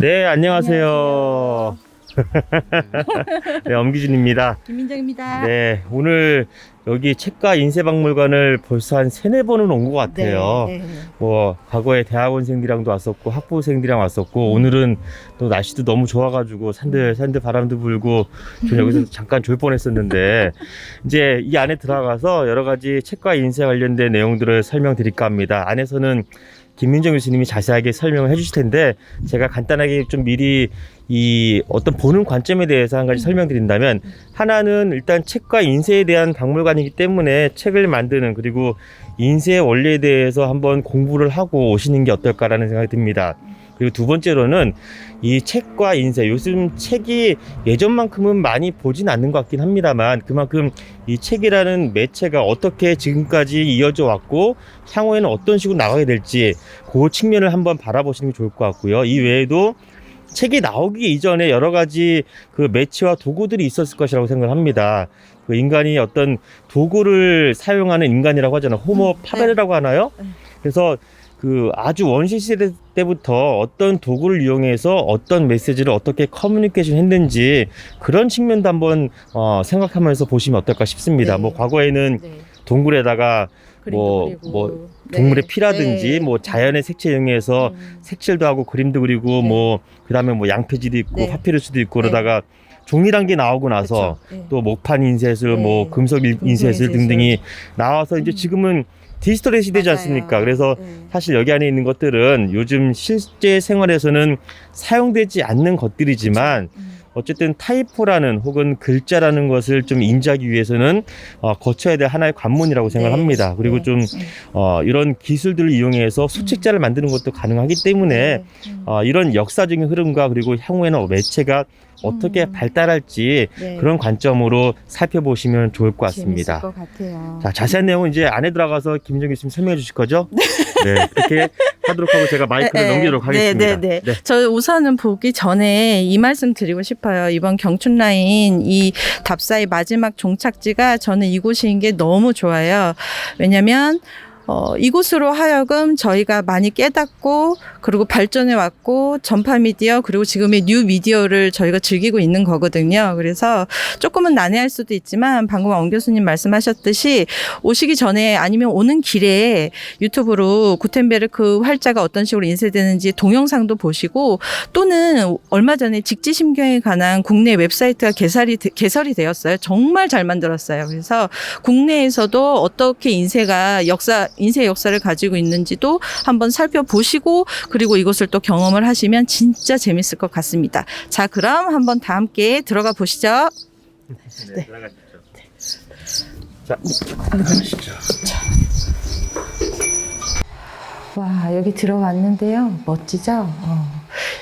네, 안녕하세요. 네, 엄기준입니다. 김민정입니다. 네, 오늘 여기 책과 인쇄박물관을 벌써 한 3-4번은 온 것 같아요. 네, 네. 뭐 과거에 대학원생들이랑도 왔었고 학부생들이랑 왔었고 오늘은 또 날씨도 너무 좋아가지고 산들 바람도 불고 저 여기서 잠깐 졸 뻔했었는데 이제 이 안에 들어가서 여러 가지 책과 인쇄 관련된 내용들을 설명드릴까 합니다. 안에서는 김민정 교수님이 자세하게 설명을 해주실 텐데 제가 간단하게 좀 미리 이 어떤 보는 관점에 대해서 한 가지 설명드린다면, 하나는 일단 책과 인쇄에 대한 박물관이기 때문에 책을 만드는 그리고 인쇄의 원리에 대해서 한번 공부를 하고 오시는 게 어떨까라는 생각이 듭니다. 그리고 두 번째로는 이 책과 인쇄, 요즘 책이 예전만큼은 많이 보진 않는 것 같긴 합니다만 그만큼 이 책이라는 매체가 어떻게 지금까지 이어져 왔고 향후에는 어떤 식으로 나가게 될지 그 측면을 한번 바라보시는 게 좋을 것 같고요. 이 외에도 책이 나오기 이전에 여러 가지 그 매체와 도구들이 있었을 것이라고 생각을 합니다. 그 인간이 어떤 도구를 사용하는 인간이라고 하잖아요. 호모 파베르라고 하나요? 그래서 그 아주 원시 시대 때부터 어떤 도구를 이용해서 어떤 메시지를 어떻게 커뮤니케이션 했는지 그런 측면도 한번 생각하면서 보시면 어떨까 싶습니다. 네. 뭐 과거에는 네. 동굴에다가 뭐 동물의 네. 피라든지 네. 뭐 자연의 색채 이용해서 색칠도 하고 그림도 그리고 네. 뭐 그다음에 뭐 양폐지도 있고 네. 파피루스도 있고 네. 그러다가 종이란 게 나오고 나서 그쵸. 네. 또 목판 인쇄술, 네. 뭐 금속 인쇄술 등등이 나와서 이제 지금은 디지털의 시대지 맞아요. 않습니까? 그래서 네. 사실 여기 안에 있는 것들은 요즘 실제 생활에서는 사용되지 않는 것들이지만 어쨌든 타이포라는 혹은 글자라는 것을 좀 인지하기 위해서는 거쳐야 될 하나의 관문이라고 생각을 네. 합니다. 그리고 네. 좀 이런 기술들을 이용해서 소책자를 만드는 것도 가능하기 때문에 네. 이런 역사적인 흐름과 그리고 향후에는 매체가 어떻게 발달할지 네. 그런 관점으로 살펴보시면 좋을 것 같습니다. 재밌을 것 같아요. 자, 자세한 내용은 이제 안에 들어가서 김민정 교수님 설명해 주실 거죠? 네, 그렇게 하도록 하고 제가 마이크를 넘기도록 하겠습니다. 네. 저 우선은 보기 전에 이 말씀 드리고 싶어요. 이번 경춘라인 이 답사의 마지막 종착지가 저는 이곳인 게 너무 좋아요. 왜냐면 이곳으로 하여금 저희가 많이 깨닫고 그리고 발전해 왔고 전파 미디어 그리고 지금의 뉴 미디어를 저희가 즐기고 있는 거거든요. 그래서 조금은 난해할 수도 있지만 방금 엄 교수님 말씀하셨듯이 오시기 전에 아니면 오는 길에 유튜브로 구텐베르크 활자가 어떤 식으로 인쇄되는지 동영상도 보시고, 또는 얼마 전에 직지심경에 관한 국내 웹사이트가 개설이 되었어요. 정말 잘 만들었어요. 그래서 국내에서도 어떻게 인쇄의 역사를 가지고 있는지도 한번 살펴보시고 그리고 이것을 또 경험을 하시면 진짜 재밌을 것 같습니다. 자, 그럼 한번 다 함께 들어가 보시죠. 네, 들어가시죠. 자, 들어가시죠. 와, 여기 들어왔는데요. 멋지죠?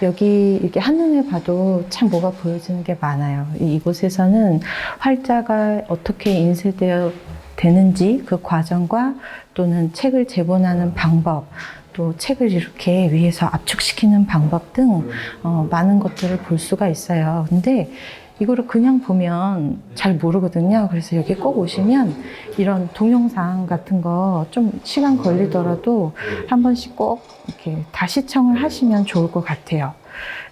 여기 이렇게 한눈에 봐도 참 뭐가 보여지는 게 많아요. 이곳에서는 활자가 어떻게 인쇄되어 되는지 그 과정과 또는 책을 재본하는 방법, 또 책을 이렇게 위에서 압축시키는 방법 등 많은 것들을 볼 수가 있어요. 근데 이거를 그냥 보면 잘 모르거든요. 그래서 여기 꼭 오시면 이런 동영상 같은 거 좀 시간 걸리더라도 한 번씩 꼭 이렇게 다 시청을 하시면 좋을 것 같아요.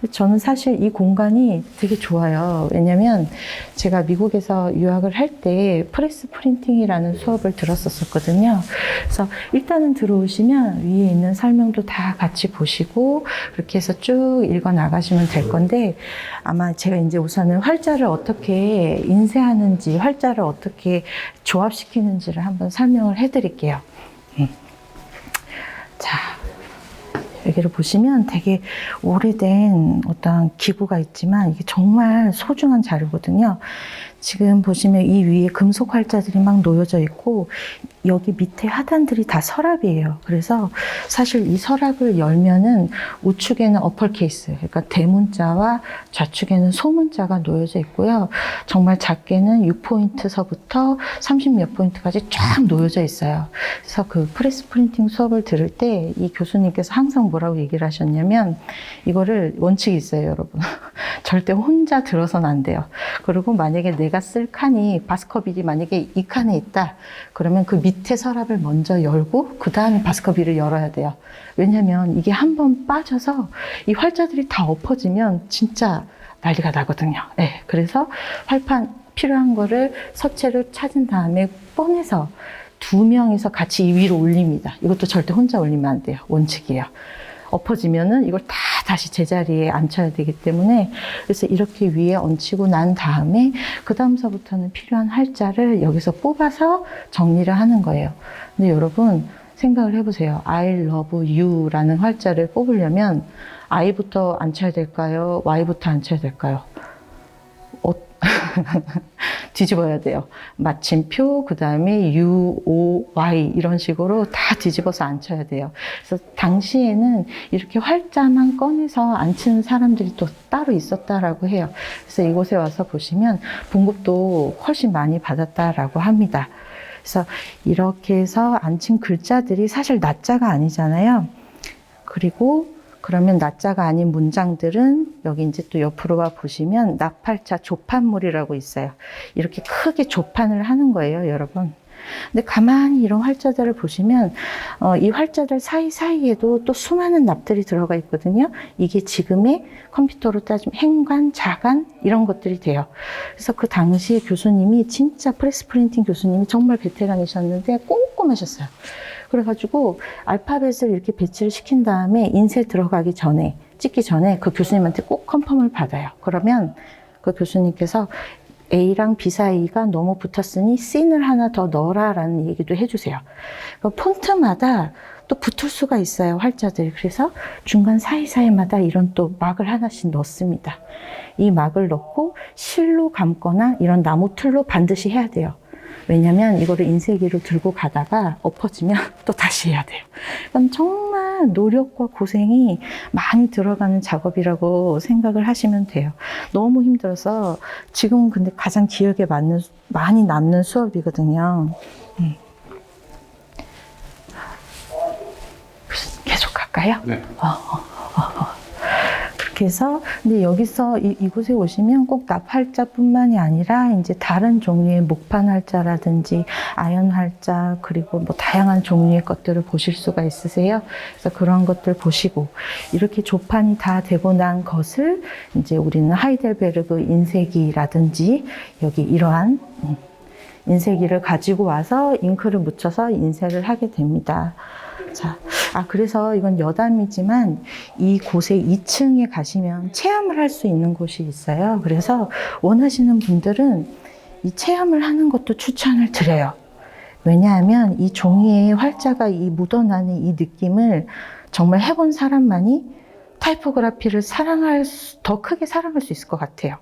저는 사실 이 공간이 되게 좋아요. 왜냐면 제가 미국에서 유학을 할 때 프레스 프린팅이라는 수업을 들었었거든요. 그래서 일단은 들어오시면 위에 있는 설명도 다 같이 보시고 그렇게 해서 쭉 읽어 나가시면 될 건데, 아마 제가 이제 우선은 활자를 어떻게 인쇄하는지, 활자를 어떻게 조합시키는지를 한번 설명을 해드릴게요. 자, 여기를 보시면 되게 오래된 어떤 기구가 있지만 이게 정말 소중한 자료거든요. 지금 보시면 이 위에 금속 활자들이 막 놓여져 있고 여기 밑에 하단들이 다 서랍이에요. 그래서 사실 이 서랍을 열면은 우측에는 어펄케이스, 그러니까 대문자와 좌측에는 소문자가 놓여져 있고요. 정말 작게는 6포인트서부터 30몇 포인트까지 쫙 놓여져 있어요. 그래서 그 프레스 프린팅 수업을 들을 때 이 교수님께서 항상 뭐라고 얘기를 하셨냐면, 이거를 원칙이 있어요, 여러분. 절대 혼자 들어서는 안 돼요. 그리고 만약에 내가 쓸 칸이 바스커빌이 만약에 이 칸에 있다. 그러면 그 밑에 서랍을 먼저 열고 그 다음에 바스커빌을 열어야 돼요. 왜냐면 이게 한번 빠져서 이 활자들이 다 엎어지면 진짜 난리가 나거든요. 네, 그래서 활판 필요한 거를 서체를 찾은 다음에 꺼내서 2명이서 같이 이 위로 올립니다. 이것도 절대 혼자 올리면 안 돼요. 원칙이에요. 엎어지면은 이걸 다 다시 제자리에 앉혀야 되기 때문에 그래서 이렇게 위에 얹히고 난 다음에 그 다음서부터는 필요한 활자를 여기서 뽑아서 정리를 하는 거예요. 근데 여러분 생각을 해보세요. I love you라는 활자를 뽑으려면 I부터 앉혀야 될까요? Y부터 앉혀야 될까요? 뒤집어야 돼요. 마침표, 그 다음에 U, O, Y 이런 식으로 다 뒤집어서 앉혀야 돼요. 그래서 당시에는 이렇게 활자만 꺼내서 앉히는 사람들이 또 따로 있었다라고 해요. 그래서 이곳에 와서 보시면 봉급도 훨씬 많이 받았다라고 합니다. 그래서 이렇게 해서 앉힌 글자들이 사실 낮자가 아니잖아요. 그리고 그러면 낮자가 아닌 문장들은 여기 이제 또 옆으로 와 보시면 나팔자 조판물이라고 있어요. 이렇게 크게 조판을 하는 거예요, 여러분. 근데 가만히 이런 활자들을 보시면 이 활자들 사이사이에도 또 수많은 납들이 들어가 있거든요. 이게 지금의 컴퓨터로 따지면 행간, 자간 이런 것들이 돼요. 그래서 그 당시에 교수님이 진짜 프레스 프린팅 교수님이 정말 베테랑이셨는데 꼼꼼하셨어요. 그래가지고 알파벳을 이렇게 배치를 시킨 다음에 인쇄 들어가기 전에 찍기 전에 그 교수님한테 꼭 컨펌을 받아요. 그러면 그 교수님께서 A랑 B 사이가 너무 붙었으니 씬을 하나 더 넣어라 라는 얘기도 해주세요. 폰트마다 또 붙을 수가 있어요, 활자들이. 그래서 중간 사이사이마다 이런 또 막을 하나씩 넣습니다. 이 막을 넣고 실로 감거나 이런 나무 틀로 반드시 해야 돼요. 왜냐면 이거를 인쇄기로 들고 가다가 엎어지면 또 다시 해야 돼요. 그럼 정말 노력과 고생이 많이 들어가는 작업이라고 생각을 하시면 돼요. 너무 힘들어서 지금은 근데 가장 기억에 많이 남는 수업이거든요. 계속 갈까요? 네. 그렇게 해서 근데 여기서 이곳에 오시면 꼭 납활자뿐만이 아니라 이제 다른 종류의 목판 활자라든지 아연 활자 그리고 뭐 다양한 종류의 것들을 보실 수가 있으세요. 그래서 그런 것들 보시고 이렇게 조판이 다 되고 난 것을 이제 우리는 하이델베르그 인쇄기라든지 여기 이러한 인쇄기를 가지고 와서 잉크를 묻혀서 인쇄를 하게 됩니다. 자, 그래서 이건 여담이지만 이 곳에 2층에 가시면 체험을 할 수 있는 곳이 있어요. 그래서 원하시는 분들은 이 체험을 하는 것도 추천을 드려요. 왜냐하면 이 종이에 활자가 이 묻어나는 이 느낌을 정말 해본 사람만이 타이포그라피를 더 크게 사랑할 수 있을 것 같아요.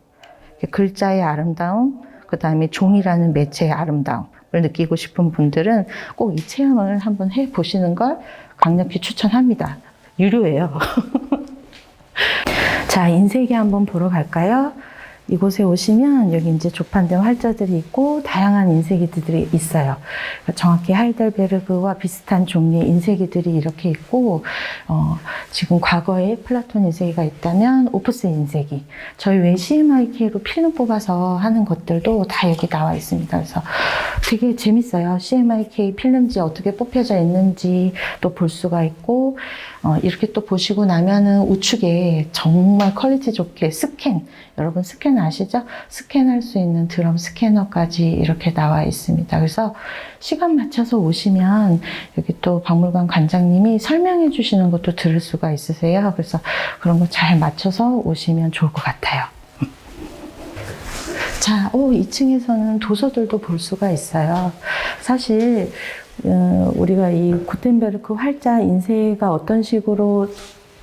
글자의 아름다움, 그 다음에 종이라는 매체의 아름다움. 을 느끼고 싶은 분들은 꼭 이 체험을 한번 해보시는 걸 강력히 추천합니다. 유료예요. 자, 인쇄기 한번 보러 갈까요? 이곳에 오시면 여기 이제 조판된 활자들이 있고 다양한 인쇄기들이 있어요. 정확히 하이델베르그와 비슷한 종류의 인쇄기들이 이렇게 있고 지금 과거에 플라톤 인쇄기가 있다면 오프스 인쇄기 저희 외 CMYK로 필름 뽑아서 하는 것들도 다 여기 나와 있습니다. 그래서 되게 재밌어요. CMYK 필름지 어떻게 뽑혀져 있는지 또 볼 수가 있고 이렇게 또 보시고 나면은 우측에 정말 퀄리티 좋게 스캔 여러분 스캔 아시죠? 스캔할 수 있는 드럼 스캐너까지 이렇게 나와 있습니다. 그래서 시간 맞춰서 오시면 여기 또 박물관 관장님이 설명해 주시는 것도 들을 수가 있으세요. 그래서 그런 거 잘 맞춰서 오시면 좋을 것 같아요. 자, 2층에서는 도서들도 볼 수가 있어요. 사실 우리가 이 구텐베르크 활자 인쇄가 어떤 식으로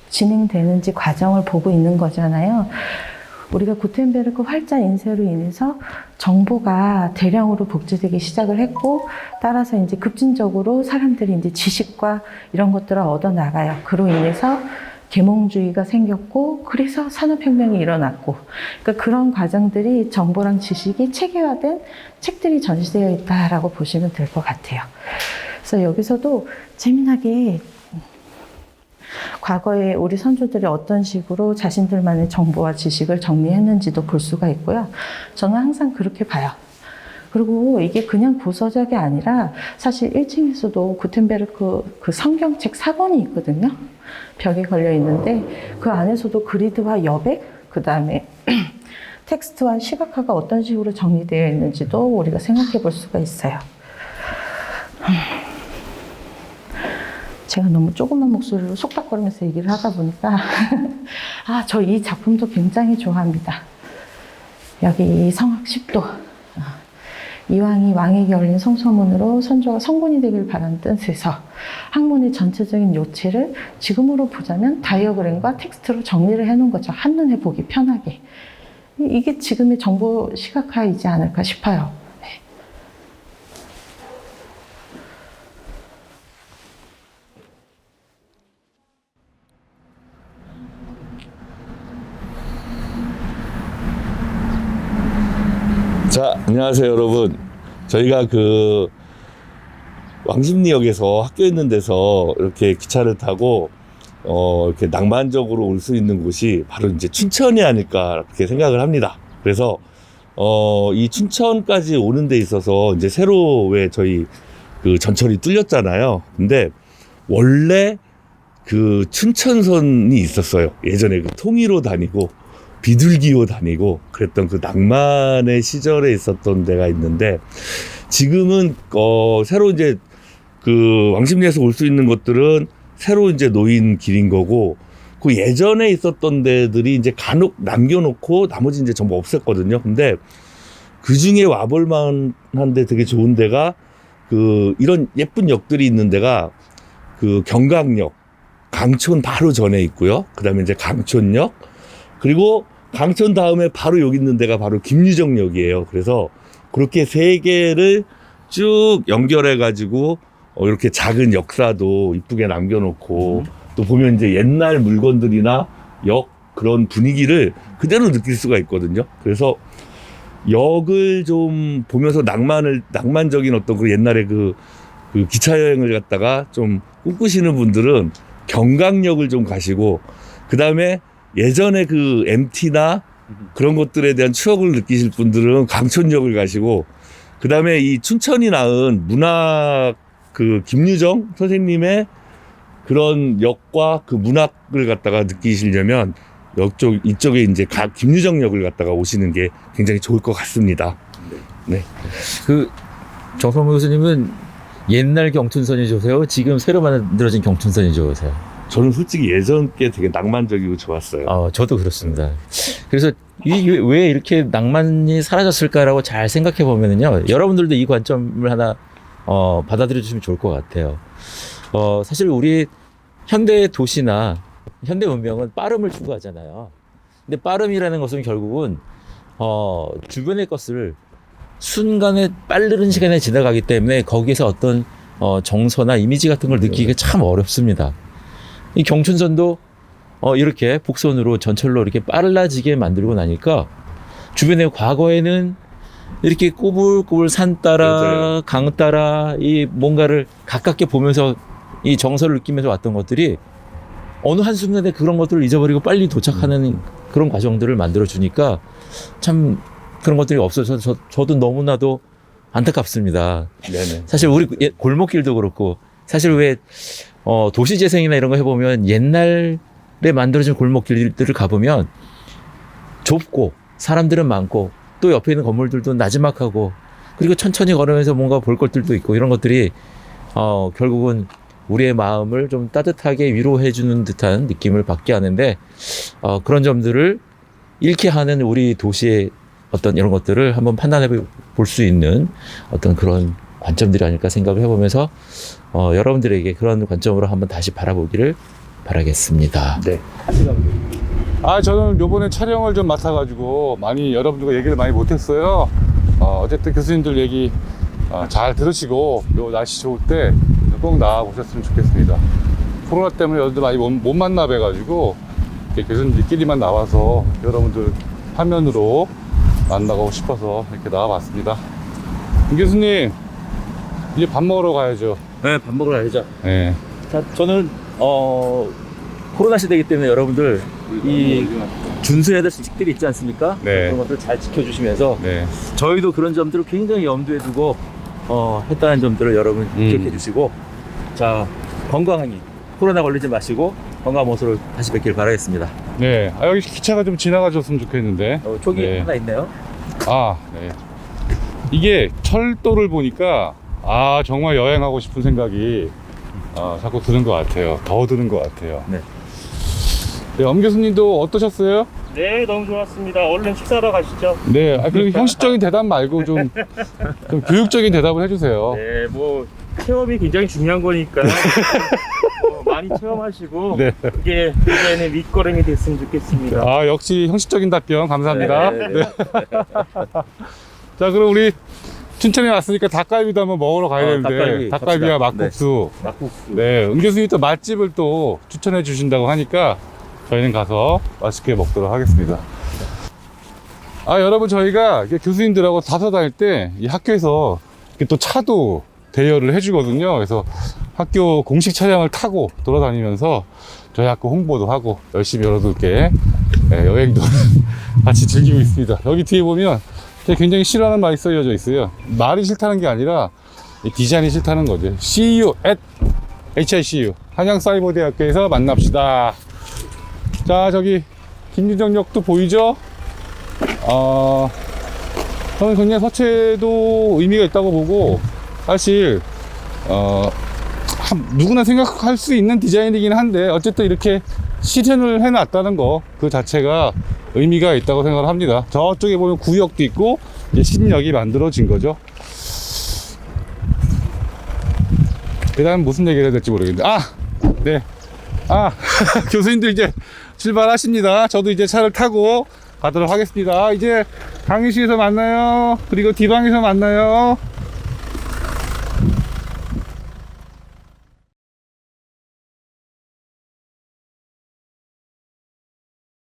진행되는지 과정을 보고 있는 거잖아요. 우리가 구텐베르크 활자 인쇄로 인해서 정보가 대량으로 복제되기 시작을 했고, 따라서 이제 급진적으로 사람들이 이제 지식과 이런 것들을 얻어 나가요. 그로 인해서 계몽주의가 생겼고, 그래서 산업혁명이 일어났고, 그러니까 그런 과정들이 정보랑 지식이 체계화된 책들이 전시되어 있다라고 보시면 될 것 같아요. 그래서 여기서도 재미나게 과거에 우리 선조들이 어떤 식으로 자신들만의 정보와 지식을 정리했는지도 볼 수가 있고요. 저는 항상 그렇게 봐요. 그리고 이게 그냥 고서적이 아니라 사실 1층에서도 구텐베르크 그 성경책 4권이 있거든요. 벽에 걸려 있는데 그 안에서도 그리드와 여백, 그 다음에 텍스트와 시각화가 어떤 식으로 정리되어 있는지도 우리가 생각해 볼 수가 있어요. 제가 너무 조그만 목소리로 속닥거리면서 얘기를 하다 보니까 저 이 작품도 굉장히 좋아합니다. 여기 이 성악 10도. 이왕이 왕에게 올린 성서문으로 선조가 성군이 되길 바라는 뜻에서 학문의 전체적인 요체를 지금으로 보자면 다이어그램과 텍스트로 정리를 해놓은 거죠. 한눈에 보기 편하게. 이게 지금의 정보 시각화이지 않을까 싶어요. 네. 자, 안녕하세요, 여러분. 저희가 그 왕십리역에서 학교 있는 데서 이렇게 기차를 타고 이렇게 낭만적으로 올 수 있는 곳이 바로 이제 춘천이 아닐까 이렇게 생각을 합니다. 그래서 이 춘천까지 오는 데 있어서 이제 새로 왜 저희 그 전철이 뚫렸잖아요. 근데 원래 그 춘천선이 있었어요. 예전에 그 통일호 다니고 비둘기호 다니고 그랬던 그 낭만의 시절에 있었던 데가 있는데 지금은 새로 이제 그 왕십리에서 올 수 있는 것들은 새로 이제 놓인 길인 거고 그 예전에 있었던 데들이 이제 간혹 남겨놓고 나머지 이제 전부 없앴거든요. 근데 그 중에 와볼 만한데 되게 좋은 데가 그 이런 예쁜 역들이 있는 데가 그 경강역, 강촌 바로 전에 있고요. 그 다음에 이제 강촌역, 그리고 강촌 다음에 바로 여기 있는 데가 바로 김유정역이에요. 그래서 그렇게 세 개를 쭉 연결해가지고 이렇게 작은 역사도 이쁘게 남겨놓고 또 보면 이제 옛날 물건들이나 역 그런 분위기를 그대로 느낄 수가 있거든요. 그래서 역을 좀 보면서 낭만적인 어떤 그 옛날에 그 기차 여행을 갖다가 좀 꿈꾸시는 분들은 경강역을 좀 가시고 그 다음에 예전에 그 MT나 그런 것들에 대한 추억을 느끼실 분들은 강촌역을 가시고 그 다음에 이 춘천이 낳은 문학 그 김유정 선생님의 그런 역과 그 문학을 갖다가 느끼시려면 이쪽에 이제 김유정역을 갖다가 오시는 게 굉장히 좋을 것 같습니다. 네. 그 정성무 교수님은 옛날 경춘선이 좋으세요? 지금 새로 만들어진 경춘선이 좋으세요? 저는 솔직히 예전 게 되게 낭만적이고 좋았어요. 저도 그렇습니다. 그래서 왜 이렇게 낭만이 사라졌을까라고 잘 생각해 보면은요, 여러분들도 이 관점을 하나 받아들여 주시면 좋을 것 같아요. 사실 우리 현대 도시나 현대文明은 빠름을 추구하잖아요. 근데 빠름이라는 것은 결국은 주변의 것을 순간에 빠르는 시간에 지나가기 때문에 거기에서 어떤 정서나 이미지 같은 걸 느끼기가 참 어렵습니다. 이 경춘선도 이렇게 북선으로 전철로 이렇게 빨라지게 만들고 나니까 주변에 과거에는 이렇게 꼬불꼬불 산 따라 맞아요. 강 따라 이 뭔가를 가깝게 보면서 이 정서를 느끼면서 왔던 것들이 어느 한순간에 그런 것들을 잊어버리고 빨리 도착하는 그런 과정들을 만들어 주니까 참 그런 것들이 없어서 저도 너무나도 안타깝습니다. 네네. 사실 우리 골목길도 그렇고 사실 왜 도시재생이나 이런 거 해보면 옛날에 만들어진 골목길들을 가보면 좁고 사람들은 많고 또 옆에 있는 건물들도 나지막하고 그리고 천천히 걸으면서 뭔가 볼 것들도 있고 이런 것들이 결국은 우리의 마음을 좀 따뜻하게 위로해주는 듯한 느낌을 받게 하는데 그런 점들을 잃게 하는 우리 도시의 어떤 이런 것들을 한번 판단해 볼 수 있는 어떤 그런 관점들이 아닐까 생각을 해보면서 여러분들에게 그런 관점으로 한번 다시 바라보기를 바라겠습니다. 네. 저는 요번에 촬영을 좀 맡아가지고 많이 여러분들과 얘기를 많이 못했어요. 어쨌든 교수님들 얘기 잘 들으시고 요 날씨 좋을 때 꼭 나와보셨으면 좋겠습니다. 코로나 때문에 여러분들 많이 못 만나 뵈가지고 교수님들끼리만 나와서 여러분들 화면으로 만나고 싶어서 이렇게 나와봤습니다. 김 교수님, 이제 밥 먹으러 가야죠. 네, 밥 먹으러 가야죠. 네. 자, 저는 코로나 시대이기 때문에 여러분들 이 준수해야 될 수칙들이 있지 않습니까? 네. 그런 것들 잘 지켜주시면서 네. 저희도 그런 점들을 굉장히 염두에 두고 했다는 점들을 여러분 기억해 주시고 자 건강하게 코로나 걸리지 마시고 건강한 모습으로 다시 뵙길 바라겠습니다. 네. 아, 여기 기차가 좀 지나가줬으면 좋겠는데. 촉이 네. 하나 있네요. 아, 네. 이게 철도를 보니까 아, 정말 여행하고 싶은 생각이 자꾸 드는 것 같아요. 더 드는 것 같아요. 네. 네, 엄 교수님도 어떠셨어요? 네, 너무 좋았습니다. 얼른 식사하러 가시죠. 네, 그 형식적인 대답 말고 좀 교육적인 대답을 해주세요. 네, 뭐 체험이 굉장히 중요한 거니까 많이 체험하시고 네. 그게 이제는 밑거름이 됐으면 좋겠습니다. 아, 역시 형식적인 답변 감사합니다. 네, 네, 네. 자, 그럼 우리 춘천에 왔으니까 닭갈비도 한번 먹으러 가야 되는데 닭갈비와 갑시다. 막국수. 막국수. 네, 은 교수님이 또 맛집을 또 추천해 주신다고 하니까 저희는 가서 맛있게 먹도록 하겠습니다. 아, 여러분, 저희가 이렇게 교수님들하고 다서 다닐 때 이 학교에서 이렇게 또 차도 대여를 해주거든요. 그래서 학교 공식 차량을 타고 돌아다니면서 저희 학교 홍보도 하고 열심히 여러분들께 여행도 같이 즐기고 있습니다. 여기 뒤에 보면 제가 굉장히 싫어하는 말이 써져 있어요. 말이 싫다는 게 아니라 이 디자인이 싫다는 거죠. See you at HICU 한양사이버대학교에서 만납시다. 자, 저기 김유정역도 보이죠? 저는 굉장히 서체도 의미가 있다고 보고 사실 누구나 생각할 수 있는 디자인이긴 한데 어쨌든 이렇게 실현을 해놨다는 거 그 자체가 의미가 있다고 생각을 합니다. 저쪽에 보면 구역도 있고 이제 신역이 만들어진 거죠. 그 다음 무슨 얘기를 해야 될지 모르겠는데 네. 교수님들 이제 출발하십니다. 저도 이제 차를 타고 가도록 하겠습니다. 이제 강의실에서 만나요. 그리고 D방에서 만나요.